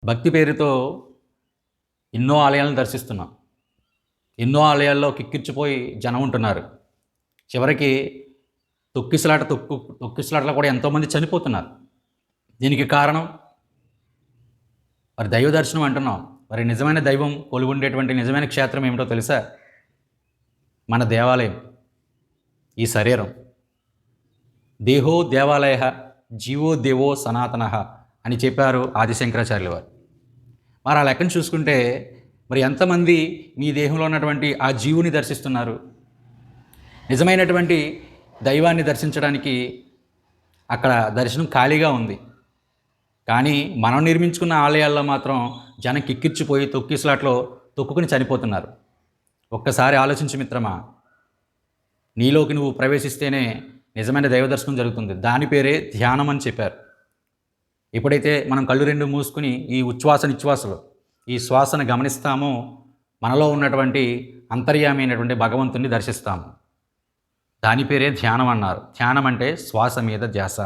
భక్తి పేరుతో ఎన్నో ఆలయాలను దర్శిస్తున్నాం. ఎన్నో ఆలయాల్లో కిక్కిరిచిపోయి జనం ఉంటున్నారు. చివరికి తొక్కిసలాటలో కూడా ఎంతోమంది చనిపోతున్నారు. దీనికి కారణం మరి దైవ దర్శనం అంటున్నాం. మరి నిజమైన దైవం కొలువుండేటువంటి నిజమైన క్షేత్రం ఏమిటో తెలుసా? మన దేవాలయం, ఈ శరీరం. దేహో దేవాలయ జీవో దేవో సనాతన అని చెప్పారు ఆదిశంకరాచార్యుల వారు. మరి ఆ లెక్కను చూసుకుంటే మరి ఎంతమంది మీ దేహంలో ఉన్నటువంటి ఆ జీవుని దర్శిస్తున్నారు? నిజమైనటువంటి దైవాన్ని దర్శించడానికి అక్కడ దర్శనం ఖాళీగా ఉంది. కానీ మనం నిర్మించుకున్న ఆలయాల్లో మాత్రం జనం కిక్కిర్చిపోయి తొక్కిసలాట్లో తొక్కుకుని చనిపోతున్నారు. ఒక్కసారి ఆలోచించు మిత్రమా, నీలోకి నువ్వు ప్రవేశిస్తేనే నిజమైన దైవ దర్శనం జరుగుతుంది. దాని పేరే ధ్యానం అని చెప్పారు. ఎప్పుడైతే మనం కళ్ళు రెండు మూసుకుని ఈ ఉచ్ఛ్వాస నిశ్వాసలు ఈ శ్వాసను గమనిస్తామో మనలో ఉన్నటువంటి అంతర్యామి అయినటువంటి భగవంతుని దర్శిస్తాము. దాని పేరే ధ్యానం అన్నారు. ధ్యానం అంటే శ్వాస మీద ధ్యాస.